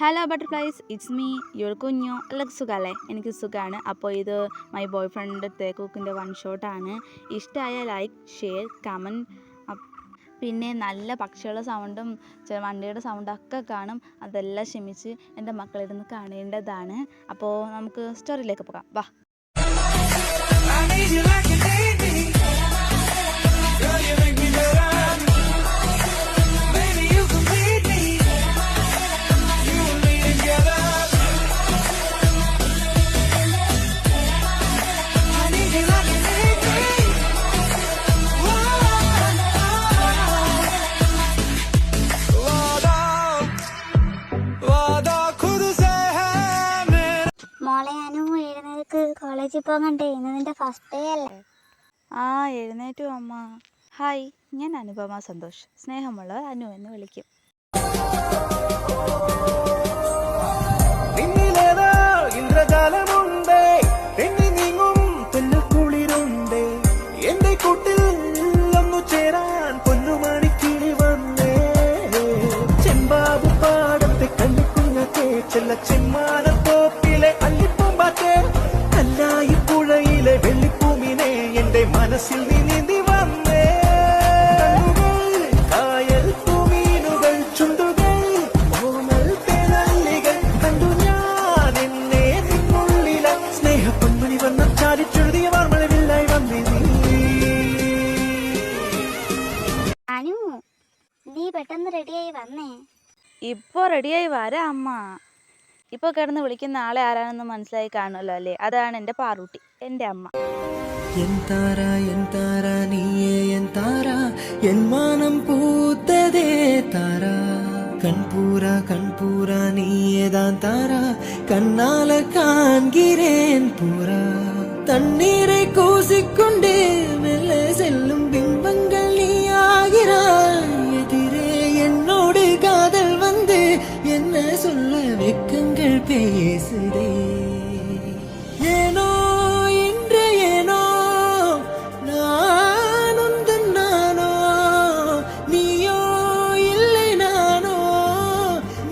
Hello butterflies, it's me your കുഞ്ഞു. എല്ലാവർക്കും സുഖമല്ലേ? എനിക്ക് സുഖമാണ്. അപ്പോൾ ഇത് മൈ ബോയ് ഫ്രണ്ട് തേക്കുക്കിൻ്റെ വൺ ഷോട്ടാണ്. ഇഷ്ടമായ ലൈക്ക്, ഷെയർ, കമൻറ്റ്. പിന്നെ നല്ല പക്ഷികളുടെ സൗണ്ടും വണ്ടിയുടെ സൗണ്ടൊക്കെ കാണും. അതെല്ലാം ക്ഷമിച്ച് എൻ്റെ മക്കളിരുന്ന് കാണേണ്ടതാണ്. അപ്പോൾ നമുക്ക് സ്റ്റോറിയിലേക്ക് പോകാം. വാ. മോളെ, അനു എഴുന്നേൽക്ക്, കോളേജിൽ പോകണ്ടേ? ഇന്ന് നിന്റെ ഫസ്റ്റ് ഡേ അല്ലേ? എഴുന്നേറ്റു അമ്മ. ഹായ്, ഞാൻ അനുപമ സന്തോഷ്. സ്നേഹമുള്ള അനു എന്ന് വിളിക്കും. ചെമ്മാനത്തോപ്പിലെ അല്ലിപ്പൂമ്പാറ്റേ, കല്ലായി പുഴയിലെ വെള്ളിപ്പൂമിനെ എന്റെ മനസ്സിൽ നീന്തി വന്നേ. കായൽ പൂമീനുകൾ, ചുണ്ടുകൾ, ഓമൽ തേനല്ലികൾ കണ്ടു ഞാൻ എന്നെ നിന്നുള്ളില. സ്നേഹ പൊന്മണി വന്ന ചാരിച്ചെഴുതിയ വാർമഴവില്ലായി വന്നേ നീ. അനു, നീ പെട്ടെന്ന് റെഡിയായി വന്നേ. ഇപ്പോൾ റെഡിയായി വരാം അമ്മ. ഇപ്പോൾ കിടന്ന് വിളിക്കുന്ന ആളെ ആരാണെന്ന് മനസ്സിലായി കാണുമല്ലോ അല്ലേ? അതാണ് എൻ്റെ പാറൂട്ടി, എൻ്റെ അമ്മ. എൻ താര നീയേ എൻ താര, എൻ മാനം പൂത്തതേ താര. கண்பூரா நீயேதான் தாரா, கண்ணால காண்கிறேன் பூரா. தண்ணீரை கூசிக்கொண்டே மெல்ல செல்லும் பிம்பங்கள் நீ ஆகிறாய். எதிரே என்னோடு காதல் வந்து என்ன சொல்ல வெக்கங்கள் பேசுதே. ஏனோ இன்று ஏனோ நான் உந்தன் நானோ, நீயோ இல்லை நானோ,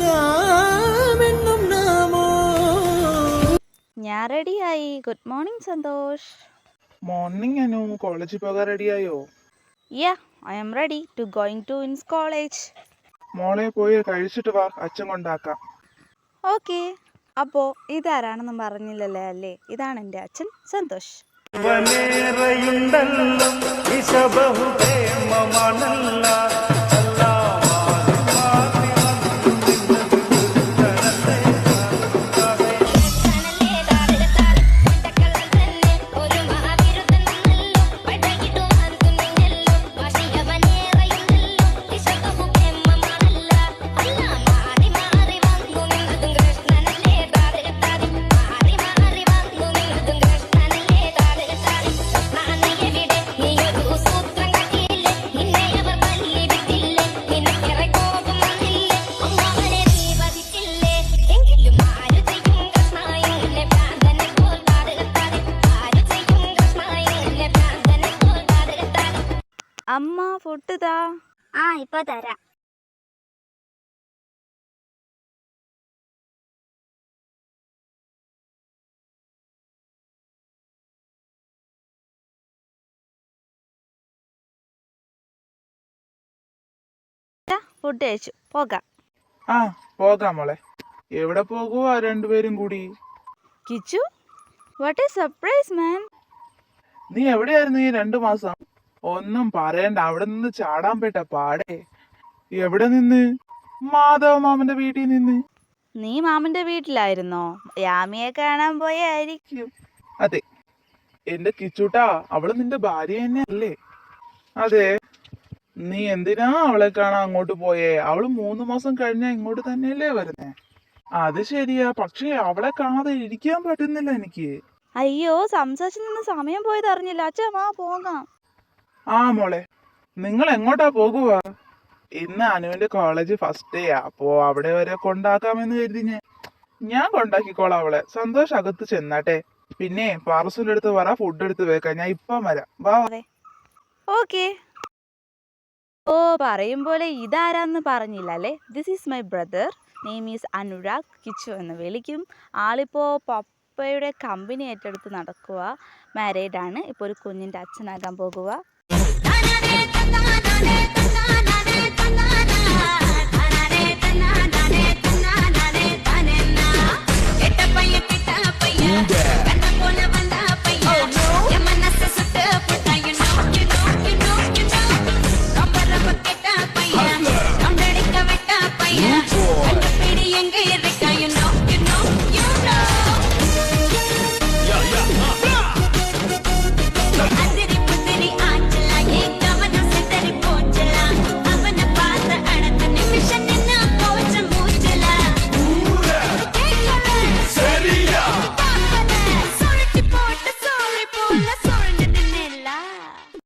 നാം എന്നും നാമോ. ഞാൻ റെഡിയായി. Good morning Santhosh. Morning Anu, കോളേജിൽ പോകാൻ റെഡിയായോ? Yeah, I am ready to going to ഇൻസ് കോളേജ്. മോളെ പോയി കഴിച്ചിട്ട് വാ, അച്ഛൻ കൊണ്ടാക്കാം. ഓക്കെ. അപ്പോൾ ഇതാരാണെന്നും പറഞ്ഞില്ലല്ലേ അല്ലേ? ഇതാണ് എൻ്റെ അച്ഛൻ സന്തോഷ്. വനേറയുണ്ടല്ലോ ഇശബഹു പ്രേമമാണല്ല. അമ്മ, ഫുഡ് താ. ഇപ്പൊ തരാം. ഫുഡ് കഴിച്ചു, പോകാം. പോകാം മോളെ. എവിടെ പോകുവാ രണ്ടുപേരും കൂടി? കിച്ചു, വാട്ട് എ സർപ്രൈസ് മാൻ. നീ എവിടെയായിരുന്നു ഈ 2 മാസം? ഒന്നും പറയണ്ട, അവിടെ നിന്ന് ചാടാൻ പെട്ട പാടേ. എവിടെ നിന്ന്? മാധവ മാമന്റെ വീട്ടിൽ നിന്ന്. നീ മാമന്റെ വീട്ടിലായിരുന്നോ? യാമിയെ കാണാൻ പോയായിരിക്കും. അതെ, എന്റെ കിച്ചൂട്ടാ, അവള് നിന്റെ ഭാര്യ തന്നെയല്ലേ? അതെ. നീ എന്തിനാ അവളെ കാണാൻ അങ്ങോട്ട് പോയേ? അവള് 3 മാസം കഴിഞ്ഞാ ഇങ്ങോട്ട് തന്നെയല്ലേ വരുന്നേ? അത് ശരിയാ, പക്ഷെ അവളെ കാണാതെ ഇരിക്കാൻ പറ്റുന്നില്ല എനിക്ക്. അയ്യോ, സംസാരിച്ചു നിന്ന് സമയം പോയത് അറിഞ്ഞില്ല. അച്ഛാ, വാ പോകാം. മോളെ, നിങ്ങൾ എങ്ങോട്ടാ പോകുവാ? ഇന്ന് അനുവിന്റെ കോളേജ് ഫസ്റ്റ് ഡേയാ. അപ്പോ അവിടെ വരെ കൊണ്ടാക്കാമെന്ന് കരുതി ഞാൻ കൊണ്ടാക്കിക്കോളാം അവളെ. സന്തോഷ് അകത്ത് ചെന്നാട്ടെ. പിന്നെ പാർസൽ എടുത്ത് പറ, ഫുഡ് എടുത്ത് വെക്കാം. ഞാൻ ഇപ്പം വരാം. വാ. ഓക്കെ. ഓ, പറയും പോലെ ഇതാരാന്ന് പറഞ്ഞില്ല അല്ലേ? This is my brother name is Anurag. Kichu എന്ന് വിളിക്കും. ആളിപ്പോൾ പപ്പയുടെ കമ്പനി ഏറ്റെടുത്ത് നടക്കുക. മാരീഡാണ്. ഇപ്പോൾ ഒരു കുഞ്ഞിൻ്റെ അച്ഛനാകാൻ പോകുക.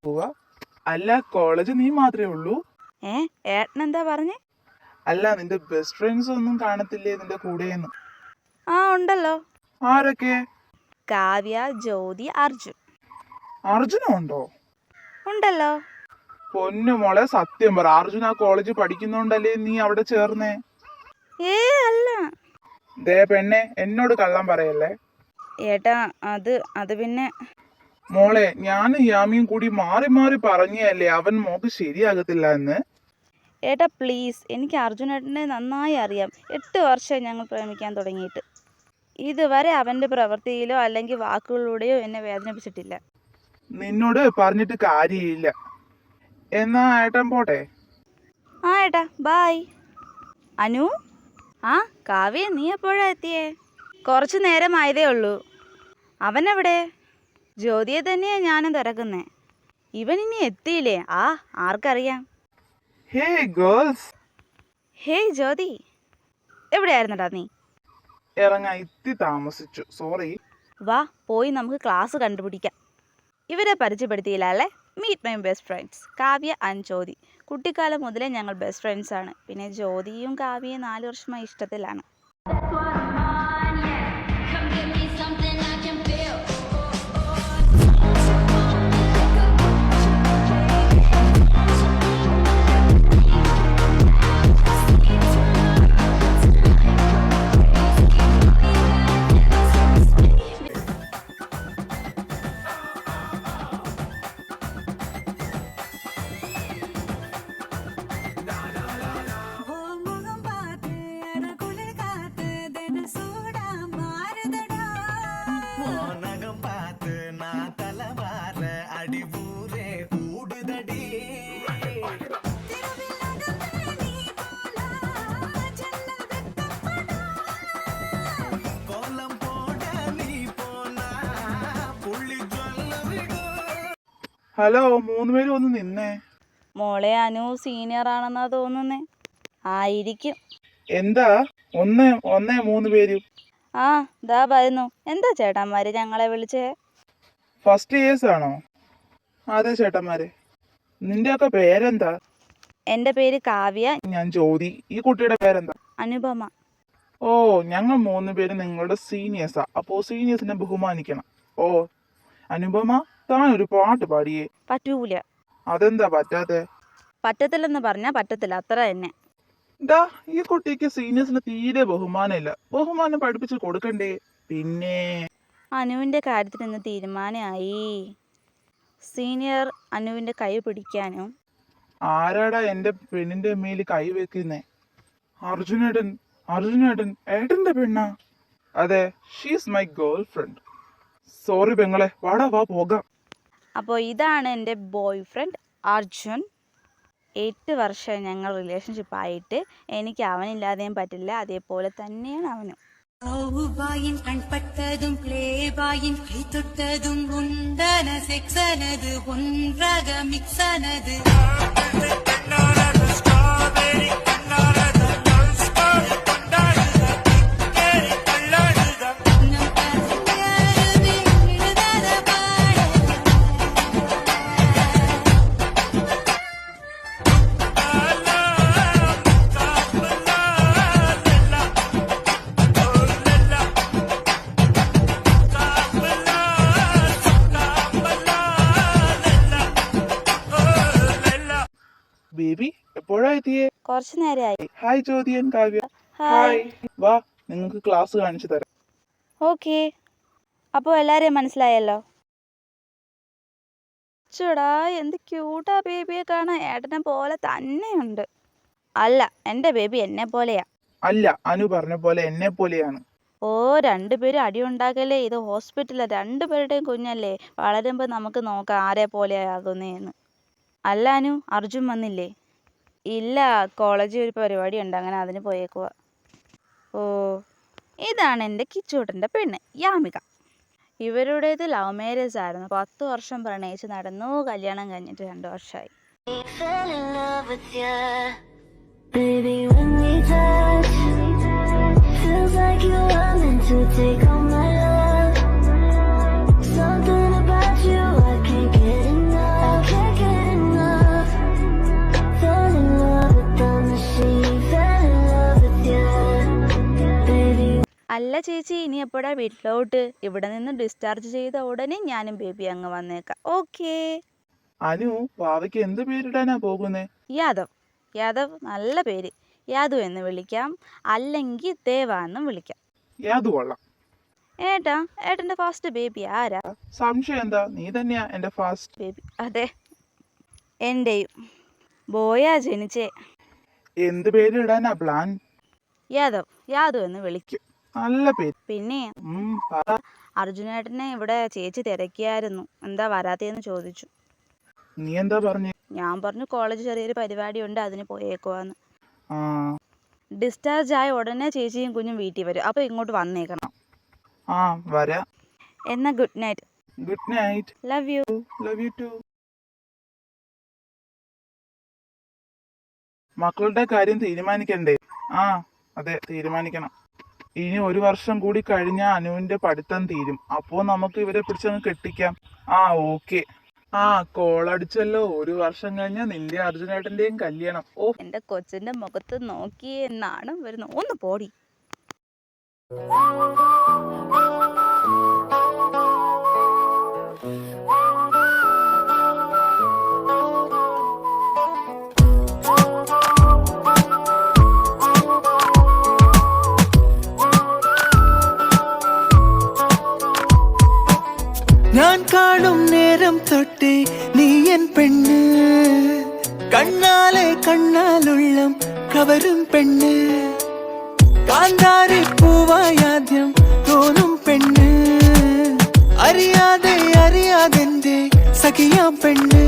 പോവാ. അല്ല, കോളേജ് നീ മാത്രമേ ഉള്ളൂ? ഏട്ടനെന്താ പറഞ്ഞേ? അല്ല, നിന്റെ ബെസ്റ്റ് ഫ്രണ്ട്സ് ഒന്നും കാണത്തില്ലേ നിന്റെ കൂടെയെന്ന്? ആ ഉണ്ടല്ലോ. ആരൊക്കെ? കാവ്യ, ജ്യോതി, അർജുൻ. അർജുനും ഉണ്ടോ? ഉണ്ടല്ലോ. പൊന്നു മോളെ, സത്യം പറ, അർജുൻ ആ കോളേജ് പഠിക്കുന്നോണ്ടല്ലേ നീ അവിടെ ചേർന്നേ? അല്ല ദേ പെണ്ണെ, എന്നോട് കള്ളം പറയല്ലേ. ഏട്ടാ, അത് പിന്നെ മോളെ, ഞാനും യാമിയും കൂടി മാറി മാറി പറഞ്ഞല്ലേ അവൻ മോക്ക് ശരിയാകത്തില്ല എന്ന്. ഏട്ടാ പ്ലീസ്, എനിക്ക് അർജുനേട്ടനെ നന്നായി അറിയാം. 8 വർഷം ഞങ്ങൾ പ്രേമിക്കാൻ തുടങ്ങിയിട്ട്. ഇതുവരെ അവൻ്റെ പ്രവൃത്തിയിലോ അല്ലെങ്കിൽ വാക്കുകളിലൂടെയോ എന്നെ വേദനിപ്പിച്ചിട്ടില്ല. നിന്നോട് പറഞ്ഞിട്ട് കാര്യമില്ല. എന്നാ ഏട്ടൻ പോട്ടെ. ആ ഏട്ടാ, ബായ്. അനു, ആ കാവ്യ, നീ എപ്പോഴാ എത്തിയേ? കുറച്ച് നേരമായതേ ഉള്ളൂ. അവനെവിടെ? ജ്യോതിയെ തന്നെയാ ഞാനും തിരക്കുന്നേ. ഇവൻ ഇനി എത്തിയില്ലേ? ആർക്കറിയാം. ഹേ ഗേൾസ്. ഹേയ് ജ്യോതി, എവിടെയായിരുന്നടാ നീ? ഇറങ്ങാൻ ഇത്തി താമസിച്ചു, സോറി. വാ, പോയി നമുക്ക് ക്ലാസ് കണ്ടുപിടിക്കാം. ഇവരെ പരിചയപ്പെടുത്തിയില്ല അല്ലേ? Meet my best friends, Kavya and Jyothi. കുട്ടിക്കാലം മുതലേ ഞങ്ങൾ ബെസ്റ്റ് ഫ്രണ്ട്സാണ്. പിന്നെ ജ്യോതിയും കാവ്യയും 4 വർഷമായി ഇഷ്ടത്തിലാണ്. ഹലോ, 3 പേരും ഒന്ന് നിന്നേ. മോളെ, അനു സീനിയർ ആണെന്നാ തോന്നുന്നേ. ആയിരിക്കും. എന്താ 3 പേരും? ദാ വരുന്നു. എന്താ ചേട്ടന്മാര് ഞങ്ങളെ വിളിച്ചേ? ഫസ്റ്റ് ഇയേഴ്സ് ആണോ? അതെ ചേട്ടന്മാരെ. നിന്റെയൊക്കെ പേരെന്താ? എൻ്റെ പേര് കാവ്യ. ഞാൻ ജ്യോതി. ഈ കുട്ടിയുടെ പേരെന്താ? അനുപമ. ഓ, ഞങ്ങൾ 3 പേരും നിങ്ങളുടെ സീനിയേഴ്സാ. അപ്പോ സീനിയേഴ്സിനെ ബഹുമാനിക്കണം. ഓ അനുപമ, താൻ ഒരു പാട്ട് പാടിയേ. പറ്റൂല. അതെന്താ പറ്റാത്തെ? പറ്റത്തില്ലെന്ന് പറഞ്ഞാ പറ്റത്തില്ല, അത്ര തന്നെ. ഈ കുട്ടിക്ക് സീനിയേഴ്സിന് തീരെ ബഹുമാനമില്ല. ബഹുമാനം പഠിപ്പിച്ച് കൊടുക്കണ്ടേ? പിന്നെ അനുവിൻ്റെ കാര്യത്തിൽ ഇന്ന് തീരുമാനമായി. സീനിയർ അനുവിൻ്റെ കൈ പിടിക്കാനും. ആരാടാ എന്റെ പെണ്ണിന്റെ മേലിൽ കൈ വെക്കുന്നേ? അർജുനേട്ടൻ ഏട്ടന്റെ പെണ്ണാ? അതെ, she's my girl friend. Sorry പെങ്ങളെ, വാടാ വാ പോകാം. അപ്പോൾ ഇതാണ് എൻ്റെ ബോയ് ഫ്രണ്ട് അർജുൻ. 8 വർഷം ഞങ്ങൾ റിലേഷൻഷിപ്പ് ആയിട്ട്. എനിക്ക് അവനില്ലാതെയും പറ്റില്ല, അതേപോലെ തന്നെയാണ് അവനും. ഔബായിൻ കൺപട്ടതും പ്ലേബായിൻ കൈതൊട്ടതും ഉണ്ടന സെക്സനത് ഒൻറക മിക്സനത്. ബേബി എപ്പോഴാ എത്തിയേ? കുറച്ച് നേരമായി. Hi Jyothi and Kavya. Hi. വാ നിങ്ങൾക്ക് ക്ലാസ് കാണിച്ചു തരാം. ഓക്കെ, അപ്പോൾ എല്ലാവരെയും മനസ്സിലായല്ലോ. ചേടാ എന്ത് ക്യൂട്ടാ ബേബിയെ കാണാൻ, ഏട്ടനെ പോലെ തന്നെയുണ്ട്. അല്ല, എൻ്റെ ബേബി എന്നെ പോലെയാ. അല്ല, അനു പറഞ്ഞ പോലെ എന്നെ പോലെയാണ്. ഓ, രണ്ടുപേരും അടി ഉണ്ടാക്കല്ലേ, ഇത് ഹോസ്പിറ്റലിൽ രണ്ടുപേരുടെയും കുഞ്ഞല്ലേ, വളരുമ്പോൾ നമുക്ക് നോക്കാം ആരെ പോലെയാകുന്നതെന്ന്. അല്ല അനു, അർജുൻ വന്നില്ലേ? ഇല്ല, കോളേജിൽ ഒരു പരിപാടി ഉണ്ട്, അങ്ങനെ അതിന് പോയേക്കുക. ഓ, ഇതാണ് എൻ്റെ കിച്ചൂട്ടൻ്റെ പെണ്ണ് യാമിക. ഇവരുടേത് ലവ് മാരേജ് ആയിരുന്നു. 10 വർഷം പ്രണയിച്ച് നടന്നു, കല്യാണം കഴിഞ്ഞിട്ട് 2 വർഷമായി. Fell in love with ya, baby, when we touch. Feels like you are meant to take all my love. Something about you I can't get enough. Can't get enough. Fell in love with the machine. Fell in love with ya, baby. അല്ല ചേച്ചി, ഇനി എപ്പോഴാ വീട്ടിലോട്ട്? ഇവിടെ നിന്ന് discharge ചെയ്ത ഉടനെ ഞാനും ബേബി അങ്ങ് വന്നേക്കാം. ഓക്കേ. അനു, വാവയ്ക്ക് എന്ത് പേരിടാനാ പോകുന്നേ? യാദവ്. യാദവ് നല്ല പേര്. യാദു എന്ന് വിളിക്കാം, അല്ലെങ്കിൽ ദേവ എന്നും വിളിക്കാം. യാതു കൊള്ളാം. ഏട്ടാ, ഏട്ടൻ്റെ ഫസ്റ്റ് ബേബി ആരാ? സംശയം എന്താ, നീ തന്നെയാ എന്റെ ഫസ്റ്റ് ബേബി. അതെ, എൻ്റെയും. ബോയാ ജനിച്ചേ. എന്ത് പേരിടാനാ പ്ലാൻ? യാദവ്. യാദു എന്ന് വിളിക്കും. നല്ല പേര്. പിന്നെ പറ. അർജുനേട്ടനെ ഇവിടെ ചേച്ചി തിരക്കിയായിരുന്നു, എന്താ വരാത്തേന്ന് ചോദിച്ചു. നീ എന്താ പറഞ്ഞേ? ഞാൻ പറഞ്ഞു കോളേജ് ചെറിയൊരു പരിപാടി ഉണ്ട്, അതിന് പോയേക്കുവാന്ന്. ആ ഡിസ്ചാർജ് ആയ ഉടനെ ചേച്ചിയും കുഞ്ഞും വീട്ടിൽ വരും, അപ്പോൾ ഇങ്ങോട്ട് വന്നേക്കണം. വരാ. എന്നാ good night. Good night. Love you. Love you too. മക്കളുടെ കാര്യം തീരുമാനിക്കണ്ടേ? അതെ, തീരുമാനിക്കണം. ഇനി 1 വർഷം കൂടി കഴിഞ്ഞാൽ അനുവിന്റെ പഠിത്തം തീരും. അപ്പോ നമുക്ക് ഇവരെ പിടിച്ചങ്ങ് കെട്ടിക്കാം. ഓക്കെ. കോളടിച്ചല്ലോ. 1 വർഷം കഴിഞ്ഞാൽ നിന്റെ അർജുനേട്ടന്റെയും കല്യാണം. ഓ, എൻ്റെ കൊച്ചിൻ്റെ മുഖത്ത് നോക്കിയേ നാണം വരുന്നു. ഒന്ന് പോടി. ഞാൻ കാണും നേരം തൊട്ടേ നീ എൻ പെണ്ണ്, കണ്ണാലെ കണ്ണാലുള്ളം കവരും പെണ്ണ്, കാന്താരി പൂവായാദ്യം തോന്നും പെണ്ണ്, അറിയാതെ അറിയാതെന്റെ സഖിയാം പെണ്ണ്,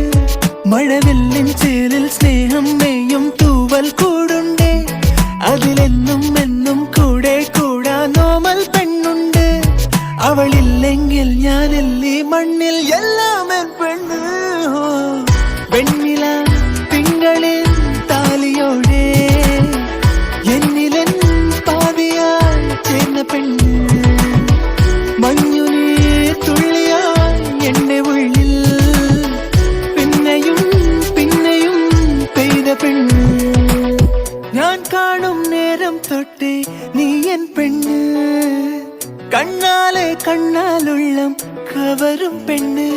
മഴവില്ലിൻ ചേലിൽ സ്നേഹം നെയ്യും തൂവൽ കൂടുണ്ടേ, അതിലെന്നും എന്നും കൂടെ കൂടാ നോമൽ പെണ്ണുണ്ട്, അവളില്ലെങ്കിൽ ഞാനില്ലേ മണ്ണിൽ എല്ലാം എൻ പെണ്ണ്, വെണ്ണില തിങ്കളിൽ താലിയോടെ എന്നിലെൻ പാതിയായി ചേർന്ന പെണ്ണ്, മഞ്ഞുനീർ തുള്ളിയായി എന്റെ ഉള്ളിൽ പിന്നെയും പിന്നെയും പെയ്ത പെണ്ണ്, ഞാൻ കാണും നേരം തൊട്ടേ നീ എൻ പെണ്ണ്, കണ്ണാലെ കണ്ണാലുള്ളം കവരും പെണ്ണ്.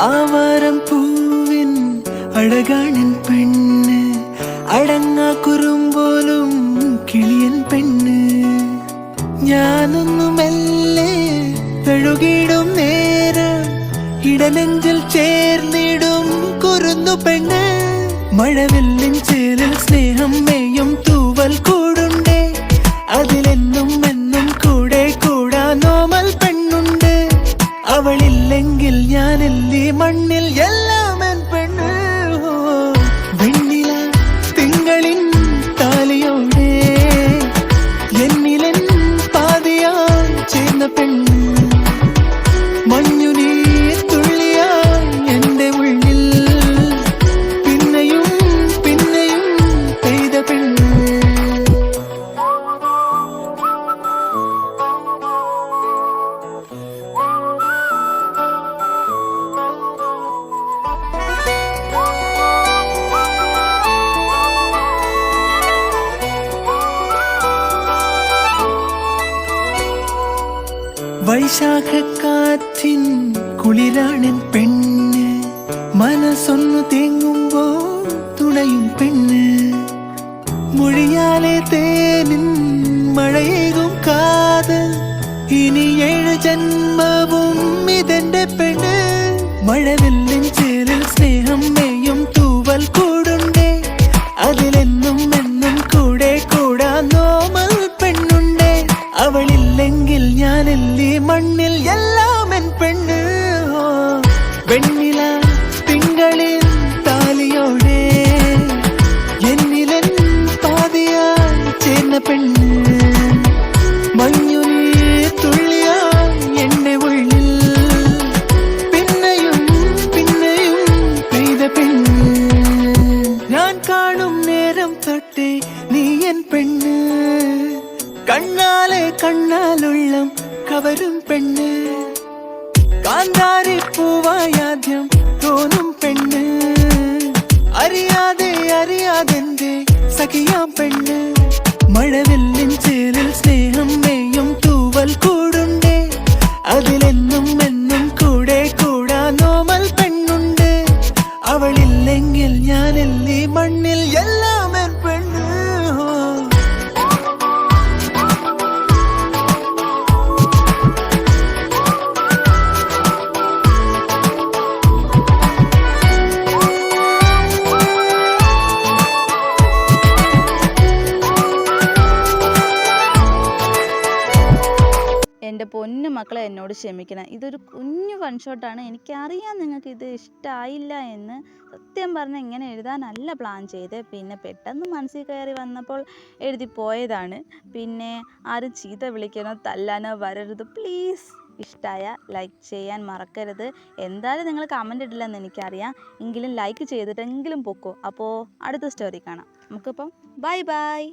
ആവാരം പൂവിൻ അഴകാണൻ പെണ്ണ്, അടങ്ങാ കുറുമ്പോലും കിളിയൻ പെണ്ണ്, ഞാനൊന്നു മെല്ലെ തഴുകിടും നേരം ഇടനെഞ്ചിൽ ചേർന്നിടും കുറുന്നു പെണ്ണ്, മഴവില്ലിൻ ചേലിൽ സ്നേഹം മേയും തൂവൽ കൂടുണ്ടേ, അതിലെന്നും എന്നും കൂടെ കൂടാ നോമൽ പെണ്ണുണ്ട്, അവളില്ലെങ്കിൽ ഞാനില്ലേ മണ്ണിൽ എല്ലാം എൻ പെണ്ണ്, വെണ്ണില തിങ്കളിൻ താലിയോടെ എന്നിലെൻ പാതിയായി ചേർന്ന പെണ്ണ്, മഞ്ഞുനീർ തുള്ളിയായി എന്റെ ഉള്ളിൽ പിന്നെയും പിന്നെയും പെയ്ത പെണ്ണ്. വൈശാഖ കാറ്റിൻ കുളിരാണൻ പെണ്ണ് മനസ്സൊന്നു തേങ്ങുമ്പോ തുണയും പെണ്ണ് മൊഴിയാലെ തേനിൻ മഴയേകും കാതൽ ഇനി 7 ജന്മവും ഇതെന്റെ പെണ്ണ് മഴവില്ലിൻ ചേരിൽ സ്നേഹം മേയും തൂവൽ കൂടുണ്ടേ അതിലെന്നും എന്നും കൂടെ കൂടാൻ നോമൽ പെണ്ണുണ്ടേ അവളില്ലെങ്കിൽ ഞാനെല്ലി മണ്ണിൽ എല്ലാം എൻ പെണ്ണ് വെണ്ണില തിങ്കളിൽ താലിയോടെ എന്നിലെൻ പാതിയാൽ ചേർന്ന പെണ്ണ് മഞ്ഞുനീ തുള്ളിയാ എന്റെ ഉള്ളിൽ പിന്നെയും പിന്നെയും പെയ്ത പെണ്ണ് ഞാൻ കാണും നേരം തൊട്ടേ നീ എൻ പെണ്ണ് കണ്ണാലെ കണ്ണാലുള്ളം കവരും പെണ്ണ് കാന്താരി പൂവായാദ്യം തോന്നും പെണ്ണ് അറിയാതെ അറിയാതെന്റെ സഖിയാം പെണ്ണ് മഴവില്ലിൻ ചേരിൽ സ്നേഹം മേയും തൂവൽ കൂടുണ്ടേ അതിലെന്നും എന്നും കൂടെ കൂടാ നോമൽ പെണ്ണുണ്ട് അവളില്ലെങ്കിൽ ഞാനെല്ലി മണ്ണിൽ എല്ലാം എൻ പെണ്ണ് എൻ്റെ പൊന്നു മക്കളെ എന്നോട് ക്ഷമിക്കണം. ഇതൊരു കുഞ്ഞു വൺ ഷോട്ടാണ്. എനിക്കറിയാം നിങ്ങൾക്ക് ഇത് ഇഷ്ടമായില്ല എന്ന്. സത്യം പറഞ്ഞാൽ ഇങ്ങനെ എഴുതാനല്ല പ്ലാൻ ചെയ്തത്. പിന്നെ പെട്ടെന്ന് മനസ്സിൽ കയറി വന്നപ്പോൾ എഴുതി പോയതാണ്. പിന്നെ ആരും ചീത്ത വിളിക്കാനോ തല്ലാനോ വരരുത് പ്ലീസ്. ഇഷ്ടമായ ലൈക്ക് ചെയ്യാൻ മറക്കരുത്. എന്തായാലും നിങ്ങൾ കമൻ്റ് ഇടില്ലെന്ന് എനിക്കറിയാം. എങ്കിലും ലൈക്ക് ചെയ്തിട്ടെങ്കിലും പൊക്കോ. അപ്പോൾ അടുത്ത സ്റ്റോറി കാണാം. നമുക്കിപ്പം ബൈ ബൈ.